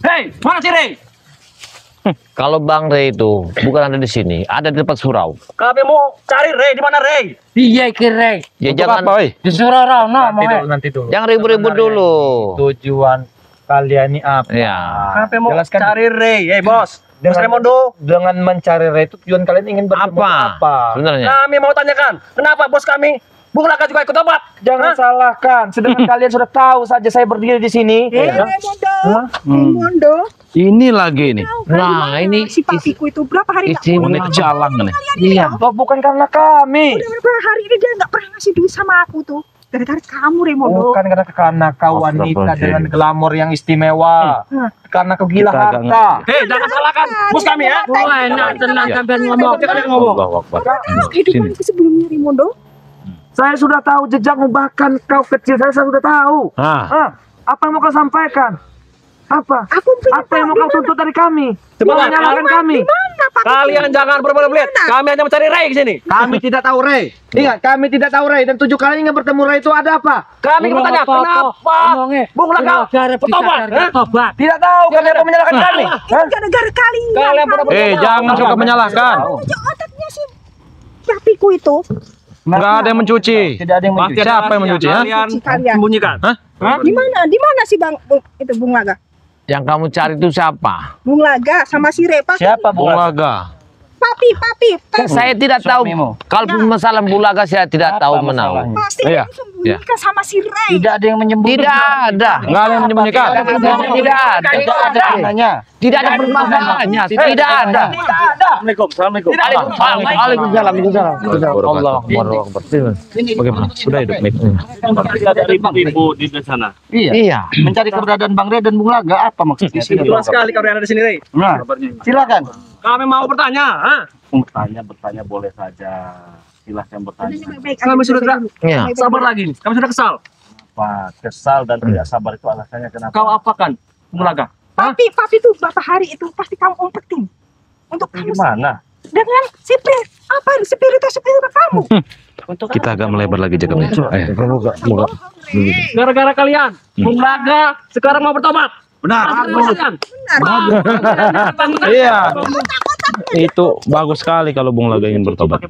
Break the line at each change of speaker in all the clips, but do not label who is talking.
Hei, mana si Rey?
Kalau Bang Rey itu bukan ada di sini, ada di tempat surau.
Kami mau cari Rey, di mana Rey?
Iya kira.
Ya
Untuk
jangan
apa, woi?
Di surau
Nanti dulu.
jangan ribut-ribut dulu.
Tujuan kalian ini apa?
Ya.
Kami mau
Jelaskan
cari Rey. Hei bos, Bos
Dengan-
Raimondo.
Dengan mencari Rey itu tujuan kalian ingin bertemu apa?
Sebenarnya.
Kami mau tanyakan, kenapa bos kami Bung Laka juga ikut obat?
Jangan
Hah?
salahkan. Sedangkan kalian sudah tahu saja saya berdiri di sini.
Raimondo.
Ini lagi nih.
Nah, ini
Si papiku itu berapa hari nggak
isi
pulang?
Ini jalan nih.
Iya.
Oh, bukan karena kami.
Udah berapa hari ini dia nggak pernah ngasih duit sama aku tuh. Gara-gara kamu Raimondo.
Bukan karena kau wanita dengan glamor yang istimewa. Karena kau gila
Kita agak
harta.
Hei, jangan salahkan bos kami ya.
Wah, enak tenang sampai ngomong.
Kalian ngomong.
Allahu Akbar.
Kehidupanku sebelumnya Raimondo.
Saya sudah tahu jejakmu, bahkan kau kecil saya sudah tahu.
Ah,
Apa yang mau kau sampaikan? Apa?
Aku punya
Apa yang mau kau tuntut dari kami?
Sebentar,
Menyalahkan kami.
Mana Pak?
Kalian jangan berbelit-belit. Kami hanya mencari Rey ke sini.
Kami tidak tahu Rey. Ingat, kami tidak tahu Rey dan tujuh kali ingin bertemu Rey itu ada apa?
Kami ingin bertanya, kenapa Bung Laka bertobat? Hah?
Tobat.
Tidak tahu, kalian mau menyalahkan kami.
Ini gara-gara kalian.
Kalian benar-benar
jangan suka menyalahkan.
Punya otaknya si papiku itu.
Enggak ada yang mencuci.
Tidak ada yang
Pasti
mencuci.
ada
Siapa yang
rahasia.
mencuci, ha?
Kalian
Kalian.
sembunyikan.
Hah?
Di mana? Di mana sih itu Bung Laga?
Yang kamu cari itu siapa?
Bung Laga sama si Repa.
Siapa, Bu?
Bulaga.
Papi.
Saya tidak tahu.
Suamimu.
Kalau masalah Bulaga saya tidak tahu menau.
Pasti
Iya.
disembunyikan sama si Rey.
Tidak ada yang menyembunyikan.
Tidak ada.
Enggak ada yang menyembunyikan.
Tidak ada.
Tidak ada gunanya.
Tidak ada permasalahannya. Tidak ada.
Assalamualaikum. Assalamualaikum.
Waalaikumsalam. Allah Akbar.
Bagaimana? Sudah hidup nih.
Ada ibu-ibu di sana.
Iya.
Mencari keberadaan Bang Rey dan Bung Laga apa maksudnya?
Itulah sekali kalian ada di sini, Rey.
Nah, silakan.
Kami mau bertanya, ha?
Bertanya boleh saja. Silahkan bertanya.
Kami sudah tidak
Iya.
sabar lagi. Kami sudah kesal.
Pak, kesal dan tidak sabar itu alasannya kenapa?
Kau apakan, Bung Laka?
Papi tuh berapa hari itu pasti kamu umpetin. Untuk kamu
Gimana?
dengan spiritual kamu.
Kita agak melebar lagi jaga.
Gara-gara kalian, Bung Laka sekarang mau bertobat.
Benar.
Iya. Itu bagus sekali kalau Bung Laga ingin bertobat.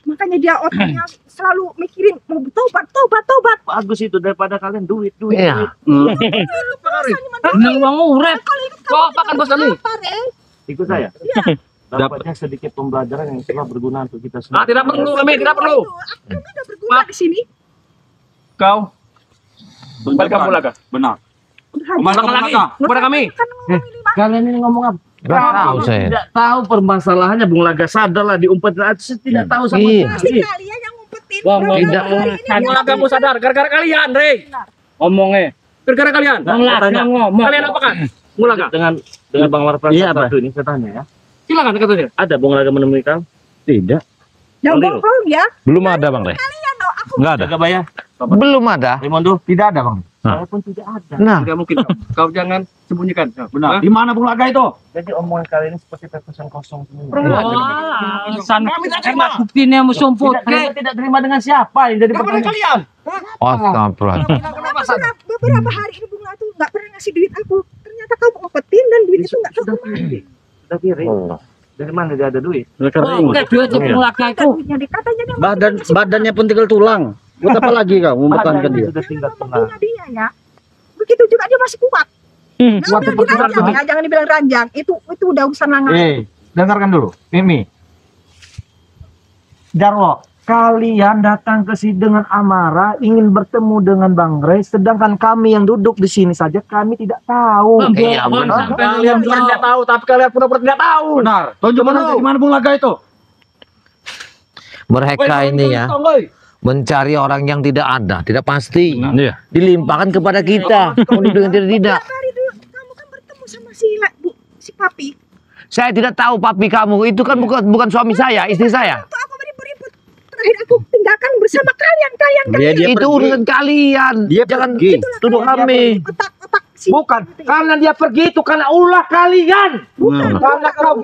Makanya dia otaknya selalu mikirin mau tobat.
Bagus itu daripada kalian duit.
Iya.
Ini uang urep.
Kau apakan bos kami?
Ikut saya. Dapatnya sedikit pembelajaran yang telah berguna untuk kita semua.
Tidak perlu, kami tidak perlu.
Kami udah berguna di sini.
Kau balik kamu Laka.
Benar.
Ulang lagi kepada kami.
Kalian ini ngomong apa?
Gak tahu saya.
Tidak tahu permasalahannya Bung Laga, sadarlah diumpetin aja. Saya tidak tahu sama
Iya.
Pasti kalian yang ngumpetin.
Wah,
tidak.
Bung Laka mau sadar, gara-gara kalian, Rey.
Ngomongnya.
Gara-gara kalian.
Ngomong.
Kalian apakan? Bung Laka.
dengan Bang Warpras satu ini saya tanya ya.
Silakan katanya.
Ada Bung Laga menemui kau?
Tidak.
Yang bohong ya.
Belum ada Bang Rey.
Kalian dong aku.
Enggak ada.
Jaga bayar.
Belum ada.
Raimondo,
Tidak ada, Bang.
saya pun tidak ada.
Nah,
Tidak mungkin. Kau jangan sembunyikan.
Benar.
Hah?
Di mana Bung Laga itu?
Jadi omongan kalian ini seperti pepesan kosong semua.
Alasan enak buktinya musumput.
Tidak terima dengan siapa yang jadi
Gara-gara
pertanyaan?
kalian.
astagfirullah.
Beberapa hari ini Bunga tuh nggak pernah ngasih duit aku. Ternyata kamu ngumpetin dan duit itu nggak tahu kemana.
Sudah kiri. Dari mana dia ada duit?
Oh, oke, duit itu Laka itu.
Duitnya dikatanya dia
Badannya pun tinggal tulang. Buat apa lagi kau mempertahankan dia?
Sudah tinggal
mau
tenang.
punya dia ya. Begitu juga dia masih kuat. Jangan dibilang ranjang ya, jangan dibilang ranjang. Itu udah urusan langan.
Dengarkan dulu. Mimi. Jarwo, kalian datang ke sini dengan amarah, ingin bertemu dengan Bang Rey, sedangkan kami yang duduk di sini saja kami tidak tahu.
Iya, benar.
Kalian bukan tidak tahu, tapi kalian pura-pura tidak tahu.
Benar. Tunjuk di mana Bung Laga itu?
Mereka ini ya mencari orang yang tidak ada, tidak pasti.
Iya.
Dilimpahkan kepada kita. Kemudian tidak.
Hari dulu kamu kan bertemu sama si Papi.
Saya tidak tahu papi kamu itu kan bukan suami saya, istri saya.
Waktu aku beribut-ribut, terakhir aku tinggalkan bersama kalian.
Itu urusan kalian.
Dia
Jangan
pergi.
tuduh kami.
Otak sini.
Bukan,
Gitu ya.
karena dia pergi itu karena ulah kalian. Karena kau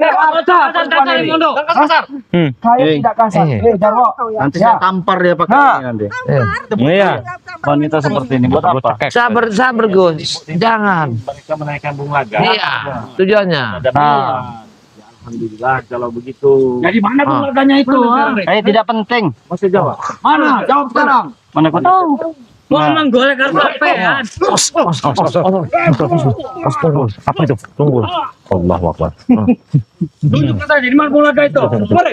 Saya tidak kasar. Jarwo.
Nanti
Ya.
saya tampar dia pakai
Nah.
ini nanti.
Iya. Wanita seperti ini buat apa?
Sabar, sabar Gus. Jangan.
Mereka menaikkan Bung Laga.
Iya, tujuannya.
Alhamdulillah kalau begitu.
Jadi mana keluarganya itu?
Tidak penting. Masih jawab.
Mana? Jawab sekarang.
Mana kau tahu?
Kok emang golek kartu apa?
Apa itu? Tunggu. Allahu Akbar.
Tunjukkan saja di mana bola itu. Mari.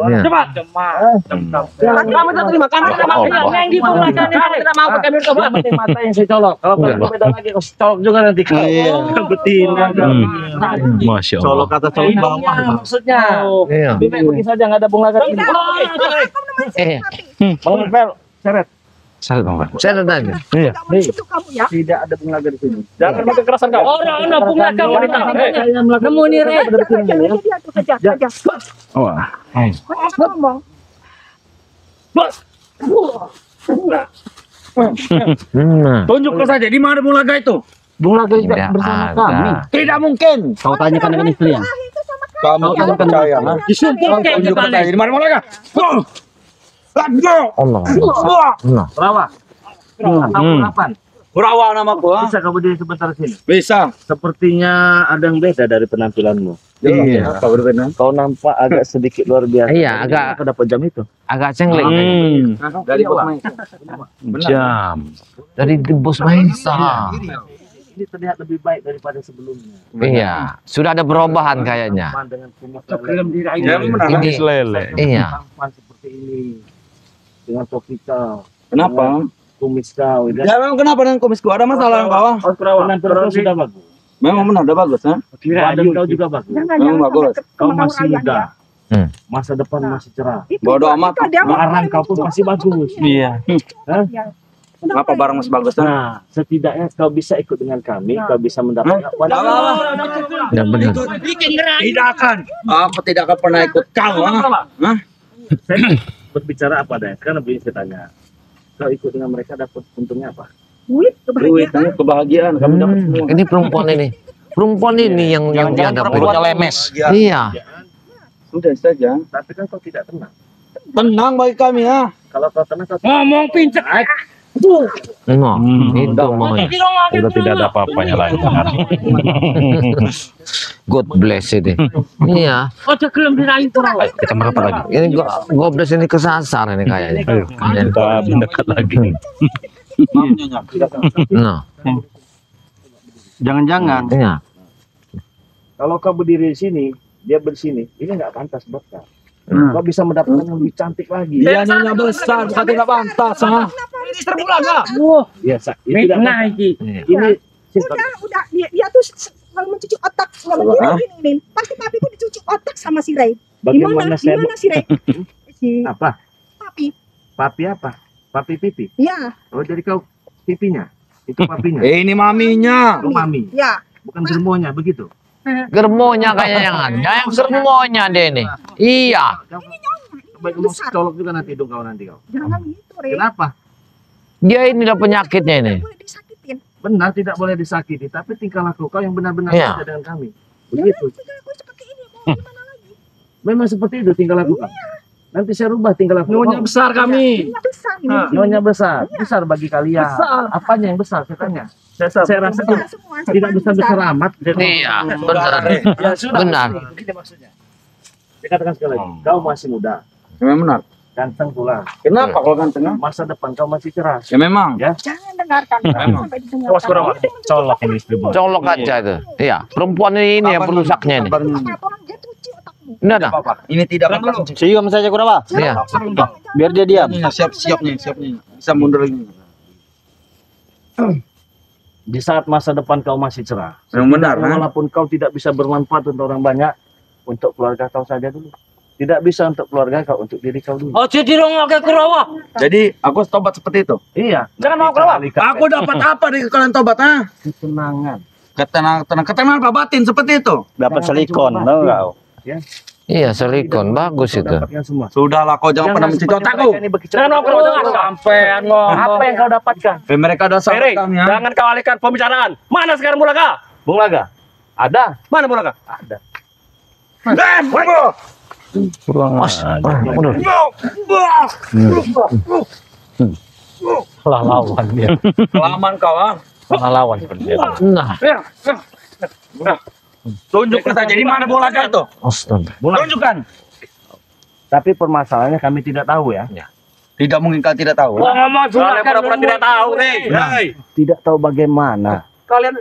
Iya.
Cepat. Kamu tak terima kan? Yang di bola tidak mau pakai
Mata yang saya colok. Kalau beda lagi kau colok juga nanti. Betina.
Masya Allah.
Colok kata colok bawah. Maksudnya.
Iya.
Bibi pergi saja nggak ada Bung Laga ini. Bang Pel, seret.
Saya Bang.
Saya tanya.
Iya.
Itu kamu ya.
Tidak ada Bung Laga di sini. Jangan pakai kekerasan kau.
Orang anak bunga kamu ditanya. Nemu nih Re.
Dia tuh kejar.
Wah.
Ngomong.
Nah,
Tunjukkan saja di mana bola itu.
Bung Laga tidak
tidak
bersama
ada.
kami.
Tidak mungkin.
Kau tanyakan dengan istri ya.
Kamu tidak percaya.
Disumpah kayak balik. Di mana bola?
Allah. Nah,
Rawa. Kapan?
Kurawa namaku.
Bisa kamu berdiri sebentar sini.
Bisa.
Sepertinya ada yang beda dari penampilanmu.
Iya.
Kau nampak agak sedikit luar biasa.
Iya, agak-
Kau dapat jam itu.
agak cengling.
Dari bawah.
Jam.
Dari bos Maisa.
Ini terlihat lebih baik daripada sebelumnya.
Iya, sudah ada perubahan kayaknya.
Tampan dengan kumis
Ini
Lele.
iya.
tampan seperti ini. Dengan topi kau.
Kenapa?
Kumis kau.
Ya memang kenapa dengan kumisku? Ada masalah kau?
Penampilan kau sudah bagus.
Memang benar, udah bagus, ha?
Badan kau juga bagus.
Memang bagus.
Kau masih muda.
Hmm.
Masa depan masih cerah.
Bodoh amat.
Barang kau pun masih bagus.
Iya.
Apa barang masih bagus, ha?
Nah, setidaknya kau bisa ikut dengan kami, kau bisa mendapatkan wanita.
Ya benar.
Tidak akan.
Aku tidak akan pernah ikut kau, ha?
Saya berbicara apa deh? Karena begini saya tanya. Kau ikut dengan mereka dapat untungnya apa?
Duit,
Duit,
kebahagiaan.
kebahagiaan, kami dapat semua.
Ini perempuan ini. Perempuan ini yang dia dapat.
lemes.
Iya.
Sudah saja.
Tapi kan kau tidak tenang.
Tenang bagi kami, ha?
Kalau kau tenang, kau
Ngomong pincet.
Nah, itu maunya.
Udah tidak ada apa-apanya lagi.
God bless ini. Iya.
Ojo kelem diraih kurawa.
Ayo, kita merapat lagi.
Ini God bless ini kesasar ini kayaknya.
Ayo, kita mendekat lagi.
Nah,
Jangan-jangan.
iya.
kalau kau berdiri di sini, dia bersini, ini nggak pantas buat kau. Kau bisa mendapatkan yang lebih cantik lagi.
Dia nyonya besar, bukan tidak pantas, ha?
Ini terbulaga. Wah,
Biasa. Ini tidak
fitnah iki.
ini
Udah dia tuh mencuci otak selama ini. Pasti papiku dicuci otak sama si Ray.
bagaimana saya
Gimana si Ray? Si
apa?
papi.
Papi apa? Papi pipi.
Ya,
Oh, jadi kau pipinya. Itu papinya.
Ini maminya.
Oh, mami.
ya.
Bukan germonya begitu.
Germonya kayaknya. Yang germonya deh ini. Iya.
Baik kamu colok juga nanti hidung kau nanti kau.
Jangan gitu, Ray.
Kenapa?
Dia ini udah penyakitnya ini.
Boleh disakitin.
Benar tidak boleh disakiti, tapi tingkah laku kau yang benar-benar
Iya.
beda dengan kami. Begitu.
Aku seperti ini mau gimana lagi?
Memang seperti itu tingkah laku kau. Nanti saya rubah tingkah laku
Nyonya
kau.
besar kami.
Ini besar ini.
Nyonya besar, besar bagi kalian. Apanya yang besar? Saya tanya. Saya rasa
Besar semua.
tidak besar amat.
Iya, benar.
Ya sudah.
Benar.
Begini maksudnya. Saya katakan sekali lagi, kau masih muda,
Memang benar.
ganteng pula.
Kenapa kalau ganteng, ha?
Masa depan kau masih cerah.
Ya memang.
Jangan dengarkan. Sampai didengarkan.
Awas kurawa. Colok ini istri bos.
Colok aja itu. Iya, perempuan ini yang perusaknya ini.
Apa orang dia cuci otakmu.
Ini ada.
Ini tidak apa-apa. Sium saja Kurawa.
Iya.
Biar dia diam. Siap-siapnya. Bisa mundur lagi.
Di saat masa depan kau masih cerah.
Memang benar, ha?
Walaupun kau tidak bisa bermanfaat untuk orang banyak, untuk keluarga kau saja dulu. Tidak bisa untuk keluarga kau, untuk diri kau dulu.
Ojo dirongake kurawa.
Jadi aku harus tobat seperti itu.
Iya.
Jangan mau kurawa.
Aku dapat apa dari kalian tobat, ha?
Ketenangan.
Ketenangan apa batin seperti itu?
Dapat silikon, tahu nggak? Ya.
Iya, silikon bagus itu.
Dapatkan semua.
Sudahlah kau jangan pernah mencuci otakku.
Jangan ngobrol, jangan sampean ngomong.
Apa yang kau dapatkan?
Mereka ada
Ferry,
sahabat ya.
jangan kau alihkan pembicaraan. Mana sekarang Bung Laga?
Bung Laga, ada.
Mana Bung Laga?
Ada.
Mas, mundur.
Salah lawan dia.
Kelamaan kau ah.
Salah lawan sebenarnya.
Nah,
Tunjukkan saja di mana Bung Laga itu.
astaga.
Tunjukkan.
Tapi permasalahannya kami tidak tahu ya.
Tidak mungkin kau tidak tahu.
Ngomong kalian pura-pura tidak tahu, Hei.
Tidak tahu bagaimana.
Kalian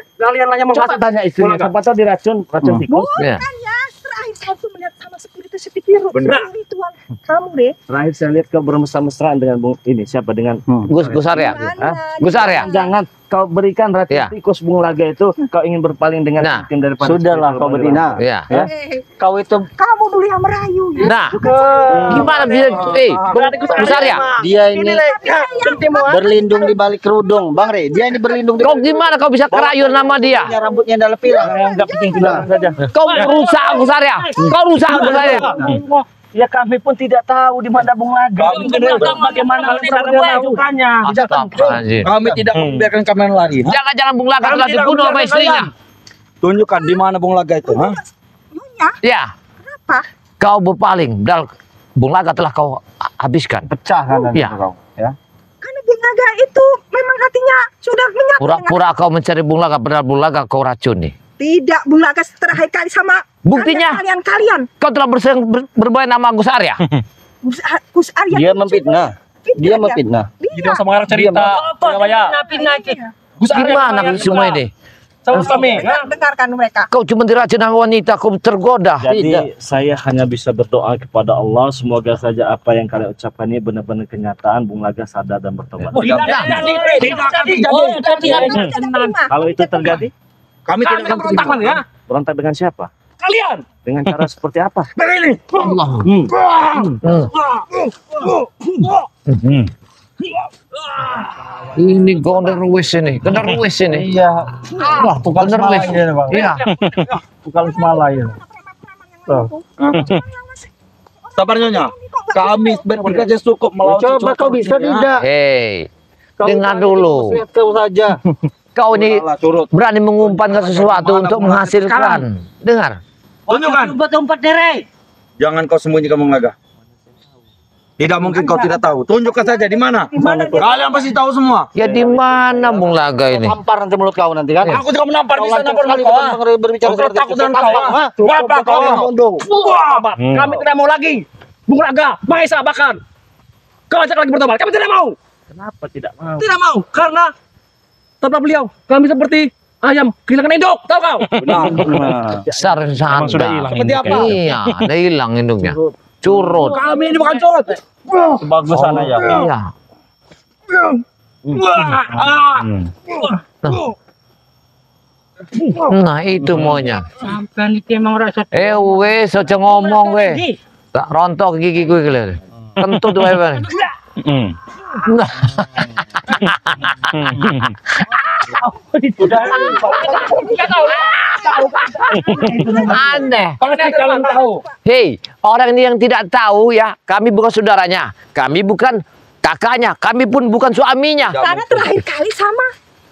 hanya
Coba
menghasut.
tanya istrinya, siapa tahu diracun tikus.
Ya.
Kan ya, terakhir saya tuh melihat sama spiritus
Benar.
ritual kamu deh.
Terakhir saya lihat kau bermesra-mesraan dengan Bung ini, siapa dengan
Gus Arya.
Mana?
Gus Arya.
Jangan kau berikan racun
Ya.
tikus Bung Laga itu, kau ingin berpaling dengan
Nah,
tim daripada
Sudahlah kau betina.
Ya.
Kau itu
Kamu dulu yang merayu ya.
Nah, gimana bisa? Gus Arya.
dia ini berlindung di balik kerudung, Bang Re. Dia ini berlindung di
Kau gimana kau bisa kerayun nama dia?
rambutnya dalam pirang.
Enggak penting tidak saja.
Kau rusak Gus Arya. Kau rusak Gus Arya.
Ya kami pun tidak tahu di mana Bung Laga. Bagaimana cara melakukannya?
Astagfirullahaladzim.
Kami tidak membiarkan kalian lari.
Jangan-jangan Bung Laga telah dibunuh sama istrinya.
Tunjukkan di mana Bung Laga itu, ha?
Nyonya,
Ya.
kenapa?
Kau berpaling. Dan Bung Laga telah kau habiskan.
Pecah kan
Ya.
kau, ya.
Karena Bung Laga itu memang hatinya sudah menyatu.
Pura-pura kau mencari Bung Laga, padahal Bung Laga kau racuni.
Tidak, Bung Laga terakhir kali sama
Buktinya?
kalian.
Kau telah bermain nama Gus Arya.
Gus Arya.
Dia memfitnah. Dia memfitnah.
Jadi usah mengarang cerita. Gus Arya
Gimana semua ini?
sama kami.
Dengarkan mereka.
Kau cuma diracun sama wanita, kau tergoda.
Jadi saya hanya bisa berdoa kepada Allah, semoga saja apa yang kalian ucapkan ini benar-benar kenyataan. Bung Laga sadar dan bertobat. Kalau itu terjadi,
Kami tidak akan
berontakan ya.
berontak dengan siapa?
Kalian.
Dengan cara seperti apa?
Allah. Ini genderuis ini, genderuis ini.
Iya.
Wah, genderuis. Iya.
Bukan semalam ya.
Sabar Nyonya. Kami bertiga saja cukup melawan.
Coba kau bisa tidak?
Hei, dengar dulu.
Kau saja.
Kau ini
Curut.
berani mengumpankan sesuatu untuk menghasilkan. Dengar.
Tunjukkan.
Umpat dere.
Jangan kau sembunyikan Bung Laga. Tidak mungkin kau tidak tahu. Tunjukkan saja di mana. Kalian pasti tahu semua.
Ya di mana Bung Laga ini?
Tampar nanti mulut kau nanti kan.
Aku juga menampar
Kau
bisa
lancang
nampar
sekali
kau.
kau berbicara
Kau
seperti
takut
itu.
dengan kau. Apa kau?
Wah, kami tidak mau lagi. Bung Laga, Maesa bahkan. Kau ajak lagi bertobat. Kami tidak mau.
Kenapa tidak mau?
Tidak mau karena tanpa beliau kami seperti ayam kehilangan induk. Tahu kau?
Besar
Emang sudah hilang
Seperti
induknya.
apa?
Iya, ada hilang induknya. Curut.
Kami ini bukan curut.
Bagus sana ya.
Iya. Nah itu maunya.
Sampai itu emang rasa.
Wes aja ngomong we. Tak rontok gigi gue kalian. Kentut wae. Nah. Aneh.
Kalian tahu.
Hei, orang ini yang tidak tahu ya, kami bukan saudaranya, kami bukan kakaknya, kami pun bukan suaminya.
Karena terakhir kali sama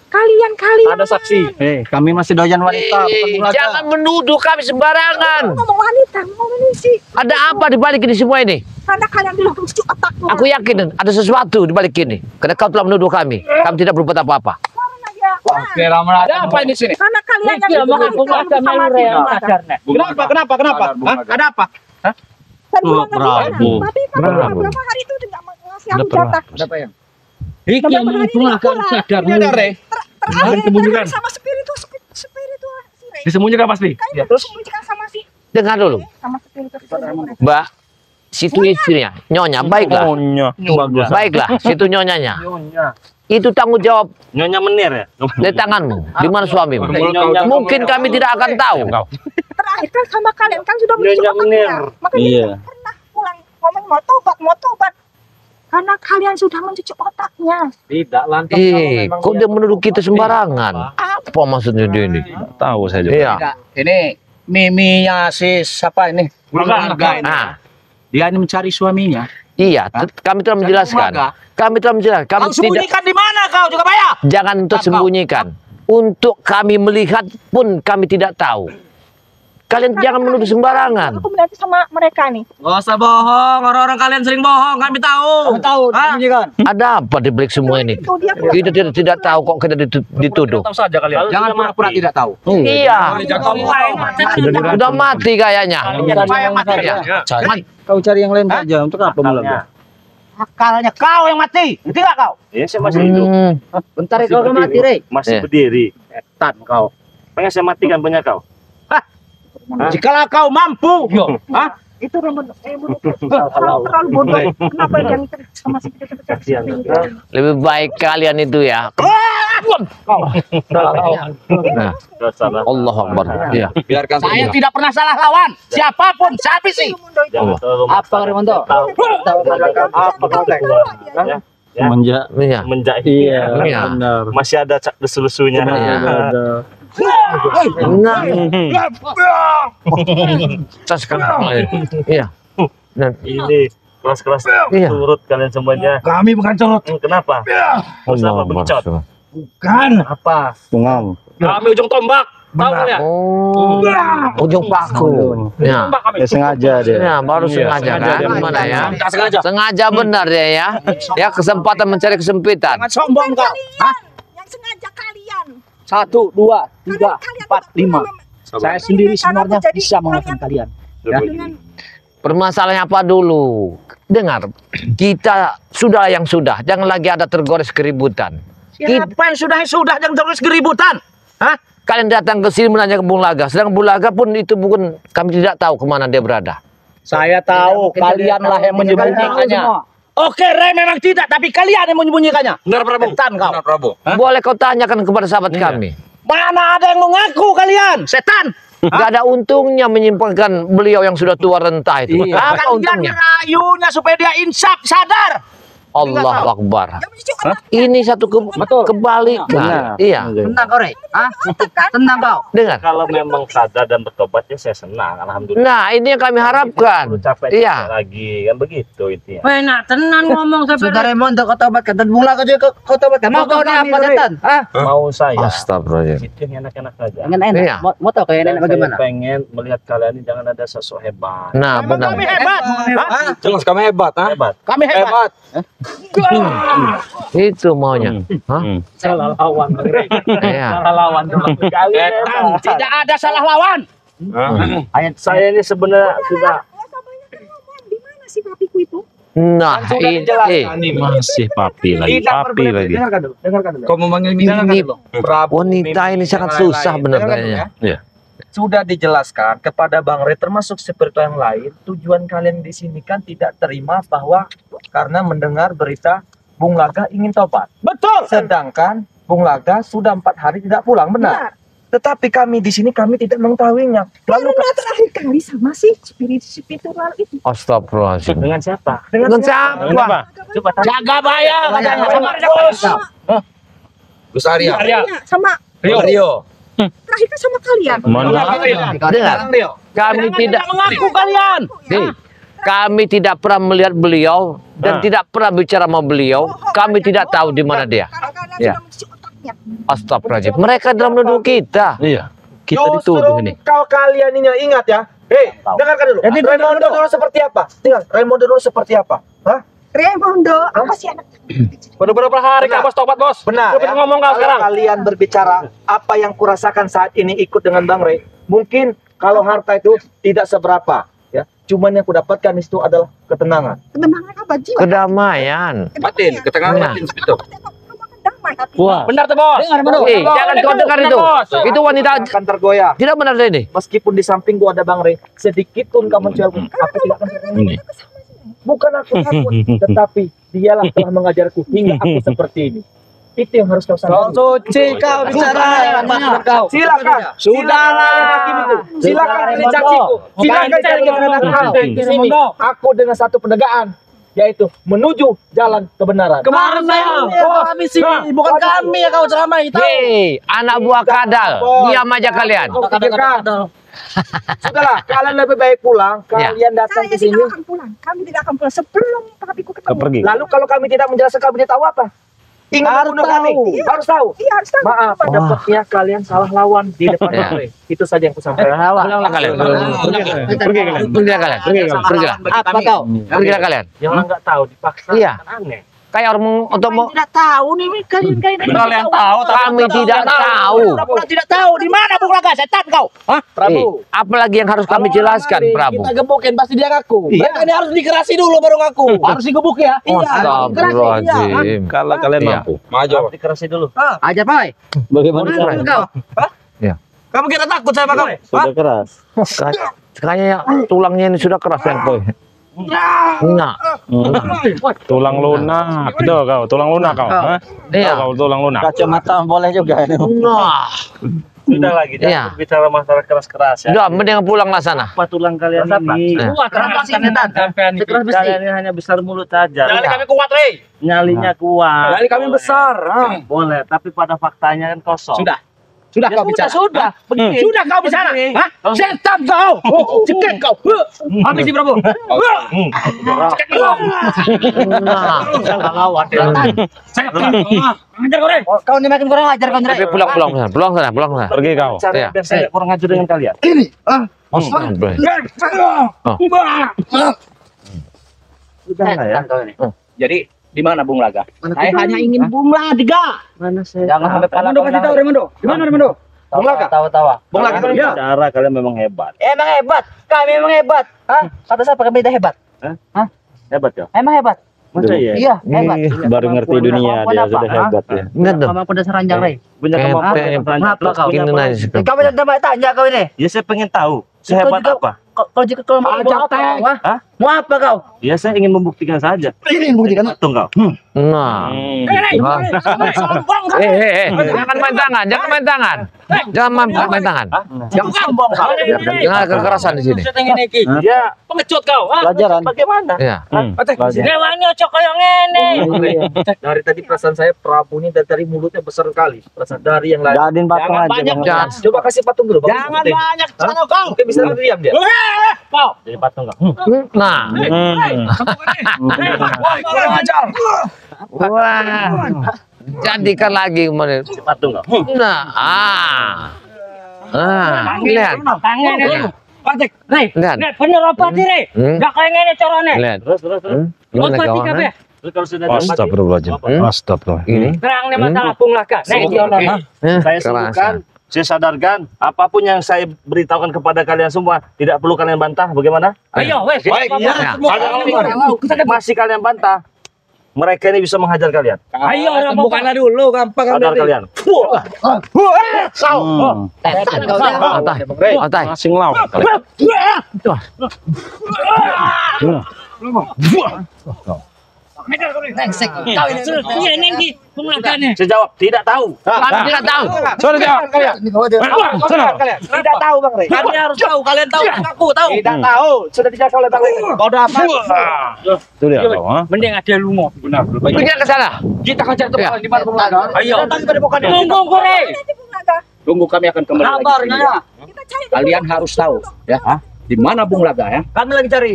kalian.
Ada saksi.
Kami masih doyan wanita, bukan Bung Laga.
Jangan menuduh kami sembarangan.
Ngomong wanita, ngomong ini sih.
Ada apa di balik ini semua ini?
Karena kalian bilang cuci otakmu.
Aku yakin ada sesuatu di balik ini. Karena kau telah menuduh kami. Kami tidak berbuat apa-apa.
Ada apa ini sini?
Karena kalian yang
Iya, makanya Bung Laga malu ya.
Kenapa? Ada apa?
Tapi beberapa hari itu tidak ngasih aku jatah.
Iki yang Bung Laga sadar.
Terakhir
Disembunyikan.
sama spiritus si Rey.
Disembunyikan pasti.
Kalian disembunyikan sama si
Dengar dulu.
sama spiritus.
Mbak, situ istrinya. Nyonya, baiklah.
Bagus.
Baiklah, situ nyonyanya. Itu tanggung jawab
Nyonya menir ya?
dari tanganmu. Di mana suamimu? Mungkin kami tidak akan tahu.
Terakhir kan sama kalian kan sudah mencuci otaknya. Makanya
Iya.
tidak pernah pulang ngomong mau tobat. Karena kalian sudah mencuci otaknya.
Tidak, lantas
Kok dia menuduh kita sembarangan? Apa maksudnya dia ini?
Tahu saja.
Iya.
Ini
Miminya si siapa ini?
Bulaga ini.
Nah,
Dia ini mencari suaminya.
iya, kami telah menjelaskan. Kami telah menjelaskan. Kami
Kau sembunyikan di mana kau juga bayar?
jangan untuk sembunyikan. Untuk kami melihat pun kami tidak tahu. Kalian jangan menuduh sembarangan.
Aku melihat sama mereka nih.
Gak usah bohong, orang-orang kalian sering bohong, kami tahu. Tahu, sembunyikan.
Ada apa di balik semua ini?
Itu dia
Kita tidak tahu kok kita dituduh.
Tahu saja kalian. Jangan pura-pura tidak tahu.
Iya, udah mati kayaknya.
Saya mati ya.
Kau cari yang lain saja. Untuk apa Bulaga?
Akalnya kau yang mati. Ngerti gak kau?
Ya saya masih hidup.
Bentar
Masih
kau mati, Rey.
Masih
Iya.
berdiri.
Setan kau.
Pengen saya matikan punya kau.
Jikalau kau mampu,
itu terlalu bodoh. Kenapa yang sama si
Kasihan.
Lebih baik kalian itu ya. Nah,
Gak salah.
Allah Akbar. Iya.
Biarkan
saya
saja.
tidak pernah salah lawan. Siapapun, siapa sih?
Jangan terlalu
Apa Raimundo?
Apa kau ya?
Menjak.
Iya.
Menjak
Iya.
masih ada cak desu-desunya.
Nah, tas sekarang. Iya. Dan
Ini kelas-kelas
Iya.
turut kalian semuanya.
Kami bukan curut.
Kenapa?
Allah
Kenapa bencot?
Akbar.
Bukan. Apa?
Bungam.
Kami ujung tombak. Tahu kalian?
Oh, ujung paku. Ya.
Tombak kami.
Ya sengaja dia.
Ya, baru sengaja kan? Gimana ya?
Tidak sengaja.
Sengaja benar ya. Ya, kesempatan mencari kesempitan.
Jangan sombong kau. Hah?
Yang sengaja kalian.
1, 2, 3, 4, 5. Saya sendiri
Karena
sebenarnya
terjadi
bisa mengalahkan kalian.
dengan
Permasalahannya apa dulu? Dengar, kita sudah yang sudah. Jangan lagi ada tergores keributan.
Siapa yang sudah jangan terus keributan? Hah?
Kalian datang ke sini menanya ke Bung Laga. Sedang Bung Laga pun itu bukan, kami tidak tahu kemana dia berada.
Saya tahu kalianlah yang menyembunyikannya. Oke, Rey memang tidak, tapi kalian yang menyembunyikannya. Benar, Prabu. Setan kau.
Benar, Prabu.
Boleh kau tanyakan kepada sahabat kami.
Mana ada yang mengaku kalian? Setan.
Gak ada untungnya menyimpangkan beliau yang sudah tua renta itu. Apa
Kalian
untungnya?
merayunya supaya dia insaf, sadar.
Allah Akbar.
yang mencuci otak.
Ini satu kebalikan. Iya.
Tenang kau, Rey. Hah? Tenang kau.
Dengar.
Kalau memang sadar dan bertobat ya saya senang. Alhamdulillah.
Nah, ini yang kami harapkan.
Lu capek
Iya.
lagi kan begitu itu ya.
Enak, tenang ngomong sampai. Saudara Raimundo kau tobatkan dan Bung Laga juga kau tobatkan. Mau kau ni apa setan? Hah?
Mau saya.
Astagfirullahaladzim.
Itu yang enak-enak saja.
Jangan
Iya.
enak. Mau tahu kayak
Dan
enak bagaimana?
saya pengen melihat kalian ini jangan ada sosok hebat.
Nah, benar.
Kami hebat. Hah?
Jelas kami hebat, ha?
Hebat.
Kami hebat.
Itu maunya. Hah?
Salah lawan.
Iya.
Lawan. Setan, tidak ada salah lawan.
Saya ini sebenarnya sudah
Di mana sih papiku itu?
Nah, ini
Masih papi lagi. Papi lagi.
Dengarkan dulu.
Kau memanggil
Ini
Prabu.
wanita ini sangat susah benar-benarnya.
Iya.
Sudah dijelaskan kepada Bang Rey termasuk seperti yang lain, tujuan kalian di sini kan tidak terima bahwa karena mendengar berita Bung Laga ingin tobat.
Betul.
Sedangkan Bung Laga sudah 4 hari tidak pulang, benar. Tetapi kami di sini kami tidak mengetahuinya. Lalu
Karena terakhir kali sama si spiritual itu.
Astagfirullahaladzim.
dengan siapa?
Dengan siapa?
Coba tanya.
Jaga bayar katanya sama Gus.
Gus Arya.
Iya, sama
Rio.
terakhir kan sama kalian.
Mohon maaf.
Dengar, kami tidak
mengaku kalian.
Nih, kami tidak pernah melihat beliau dan tidak pernah bicara sama beliau. Kami tidak tahu di mana dia.
Karena
Ya.
sudah mencuci otaknya.
Astagfirullahaladzim. Mereka dalam menuduh kita.
Iya.
Kita dituduh ini.
Kau kalian ini ingat ya. Hei, dengarkan dulu. Raimundo dulu seperti apa? Dengar, Raimundo dulu seperti apa? Hah?
Raimundo, apa sih anak?
Baru berapa hari
Benar.
kau bos tobat bos?
Benar.
Coba ngomong kau
Kalau
sekarang.
kalian berbicara apa yang kurasakan saat ini ikut dengan Bang Rey, mungkin kalau harta itu tidak seberapa, ya. Cuman yang kudapatkan itu adalah ketenangan.
Ketenangan apa jiwa?
Kedamaian.
Batin, ketenangan
Nah.
batin itu.
Kamu akan damai hati.
Wah.
Benar tuh bos. Dengar benar.
Jangan kau dengar itu. Itu wanita
Akan tergoyah.
tidak benar ini.
Meskipun di samping gua ada Bang Rey, sedikit pun kamu menjualku, aku tidak akan tergoyah.
Ini.
Bukan aku takut, tetapi dialah telah mengajarku hingga aku seperti ini. Itu yang harus kau sadari.
Suci kau bicara maksud kau.
Silakan. Sudahlah yang hakim itu. Silakan pilih caciku. Silakan cari kebenaran kau. Di sini aku dengan satu penegaan, yaitu menuju jalan kebenaran.
Kemarin saya. Kami sih, bukan kami yang kau ceramah itu.
Hei, anak buah kadal. Diam aja kalian.
Kau pikirkan Sudahlah, kalian lebih baik pulang. Kalian datang
Saya
ke sini.
tidak akan pulang. Kami tidak akan pulang sebelum papiku ketemu.
Pergi.
Lalu kalau kami tidak menjelaskan, kami tahu apa? Ingin
Harus
membunuh kami.
tahu.
Harus tahu.
Iya, harus tahu.
Maaf, dapatnya kalian salah lawan di depan
Ya.
Bang Rey. Itu saja yang kusampaikan.
Pulang kalian.
Pergi kalian.
Pergilah kalian. Pergilah.
Apa kau?
Pergilah kalian.
Yang orang nggak tahu dipaksa
Iya.
kan aneh.
Kayak orang untuk mau
Tidak tahu nih kalian
Kalian tahu,
kami tidak tahu.
Pura-pura tidak tahu di mana Bung Laga, setan kau. Hah?
Prabu.
Apalagi yang harus kami jelaskan, Prabu.
Kita gebukin pasti dia ngaku.
Mereka ini harus dikerasi dulu baru ngaku. Harus digebuk ya.
Astagfirullahaladzim.
Kalau kalian
Iya.
mampu.
Maju.
Dikerasi dulu.
Ajar Pak.
Bagaimana
Kau.
Kamu kira takut saya Pak?
Sudah keras.
Kayaknya tulangnya ini sudah keras yang kau. Nah,
Tulang lunak. Tuh kau, tulang lunak kau. Hah?
Iya.
Tuh, kau tulang lunak.
Kacamata boleh juga.
nah,
Sudah lagi
Iya.
jangan bicara masalah keras-keras ya.
udah mending pulanglah sana.
Apa tulang kalian ini?
Ya.
Sampean kalian ini hanya besar mulut aja.
Nyali kami kuat, Rey.
Nyalinya kuat.
Kali kami besar.
Boleh, tapi pada faktanya kan kosong.
Sudah kau bicara.
Sudah.
Sudah kau bicara. Hah? Setan kau. Cekek kau. Habis Prabu. Cekek kau.
Nah,
Ajar kau, Rey. Kau ini makin kurang ajar kau, Rey.
tapi pulang sana.
Pergi kau.
Cara
Iya.
biar saya kurang ajar dengan kalian. Sudah lah ya.
Jadi di mana Bung Laga? Saya hanya ingin Bung Laga.
Mana saya?
Jangan sampai Raimondo kasih tahu Raimondo. Di mana Raimondo? Bung Laga.
Tawa-tawa.
Bung Laga. Ya.
Cara kalian memang hebat.
Emang hebat. Kami memang hebat. Hah? Kata siapa kami tidak hebat?
Hebat ya?
Emang hebat.
Masa iya?
Iya, hebat.
Baru ngerti dunia dia sudah hebat ya.
Ingat dong.
Kamu pada seranjang, Rey.
Punya kemampuan
Kayak
yang tanya.
Apa kau?
Ini aja sih.
Kamu tidak tanya kau ini.
Ya saya pengen tahu. Sehebat apa?
Kalau jika kau mau apa?
Hah?
Mau apa kau?
Ya saya ingin membuktikan saja.
Ini buktikan.
Patung kau.
Nah. Jangan main tangan, jangan main tangan. Jangan main tangan.
Jangan sombong kau.
Jangan ada kekerasan di sini.
Ya,
Pengecut kau.
pelajaran. Bagaimana?
Ya.
Lewani ocok kau yang ini.
Dari tadi perasaan saya Prabu ini dari tadi mulutnya besar sekali. Perasaan dari yang lain.
Jadiin patung
Jangan
aja.
banyak.
Bang.
Jangan.
Coba kasih patung dulu. Bang.
Jangan banyak sana kau.
Mungkin bisa diam dia.
Kau.
Jadi patung kau.
Nah.
Kurang ajar.
Wah. Jadikan lagi kemarin.
Jadi patung kau.
Nah. Lihat.
Tangan ini. Patek. Rey.
Lihat.
Nek bener apa sih, Rey? Enggak kayak ngene carane.
Lihat.
Terus.
Gimana kawan?
Terus kalau sudah
Astagfirullahaladzim. Astagfirullah.
Ini.
Terang nih masalah Bung Laga. Nek iki ono.
saya sebutkan, saya sadarkan, apapun yang saya beritahukan kepada kalian semua, tidak perlu kalian bantah. Bagaimana?
Ayo, wes.
Baik,
ya.
Masih kalian bantah, mereka ini bisa menghajar kalian.
Ayo,
Bukanlah dulu gampang
Sadar kalian.
Setan kau dah.
Atai.
Masing lawan.
Rengsek kau ini. Iya, Nengki. Bung Laga nih.
Saya jawab, tidak tahu.
Kami tidak tahu.
Sudah jawab.
Tidak tahu Bang Rey.
Kami harus tahu, kalian tahu, aku tahu.
Tidak tahu. Sudah dijawab oleh Bang Rey. Bodoh apa?
Itu dia kau. ha?
Mending ada lumo.
Pergi ke sana.
Kita kejar tuh
Ya.
di mana Bung Laga. Ayo.
Tunggu,
Rey.
Bung Laga.
Tunggu kami akan kembali lagi.
Kita cari dulu.
Kalian harus tahu ya. Di mana Bung Laga ya?
Kami lagi cari.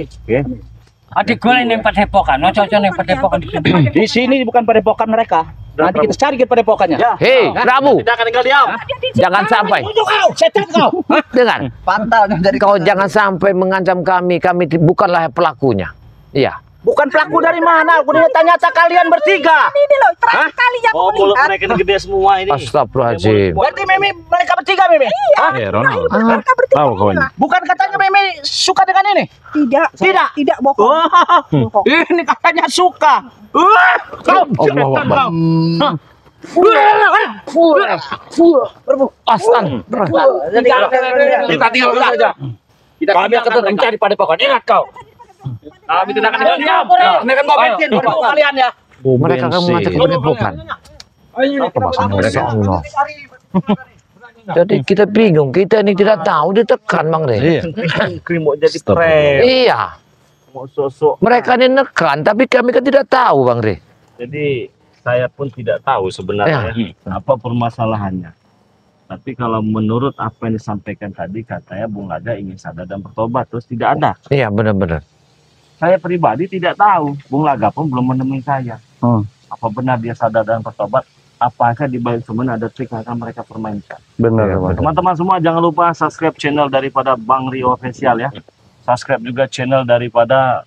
Adik gue yang padepokan, cocok yang padepokan di sini. Di sini bukan padepokan mereka. Nanti kita cari ke padepokannya.
Hei, Prabu.
Tidak akan tinggal diam.
Jangan sampai.
Untuk kau, setan kau.
Dengar.
Pantau dari
Kau jangan sampai mengancam kami. Kami bukanlah pelakunya. Iya.
bukan pelaku dari mana? Aku ternyata kalian bertiga.
Ini loh, terakhir kali yang
Oh, mulut
melihat.
mereka ini gede semua ini.
Astagfirullahaladzim.
Berarti Mimi mereka bertiga Mimi?
Eh, Ronald.
Mereka bertiga
Tahu kau ini.
inilah.
Bukan katanya Mimi suka dengan ini?
Tidak,
Tidak.
tidak bohong. Bohong.
Ini katanya suka. Kau
Allah Akbar.
Kita tinggal saja. Kami akan tetap mencari padepokan. Ingat kau. Kami tidak akan tinggal diam. Kami akan bawa bensin padepokan kalian ya.
Mereka akan mengajak ke padepokan. Apa maksud mereka? Allah. Jadi kita bingung. Kita ini tidak tahu ditekan Bang Re.
Iya.
Mau jadi prank.
Iya.
Mau sosok.
Mereka ini nekan, tapi kami kan tidak tahu Bang Re.
Jadi saya pun tidak tahu sebenarnya apa permasalahannya.
Tapi kalau menurut apa yang disampaikan tadi, katanya Bung Laga ingin sadar dan bertobat, terus tidak ada.
Iya, benar-benar.
Saya pribadi tidak tahu, Bung Laga pun belum menemui saya. Apa benar dia sadar dan bertobat? Apakah di balik semua ada trik yang akan mereka permainkan?
Benar,
Ya,
Bang.
Teman-teman semua jangan lupa subscribe channel daripada Bang Rio Official ya. Subscribe juga channel daripada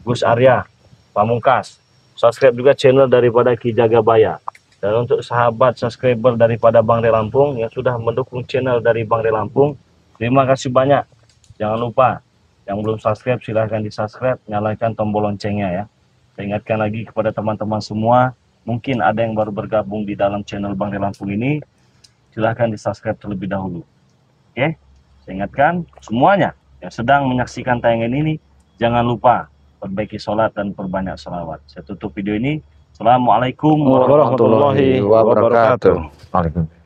Gus Arya Pamungkas. Subscribe juga channel daripada Ki Jagabaya. Dan untuk sahabat subscriber daripada Bang Rio Lampung yang sudah mendukung channel dari Bang Rio Lampung, terima kasih banyak. Jangan lupa yang belum subscribe silahkan di subscribe, nyalakan tombol loncengnya ya. Saya ingatkan lagi kepada teman-teman semua, mungkin ada yang baru bergabung di dalam channel Bang Rio Lampung ini, silahkan di subscribe terlebih dahulu. Oke, saya ingatkan semuanya yang sedang menyaksikan tayangan ini, jangan lupa perbaiki sholat dan perbanyak sholawat. Saya tutup video ini. Assalamualaikum warahmatullahi
Warahmatullahi wabarakatuh. Waalaikumsalam.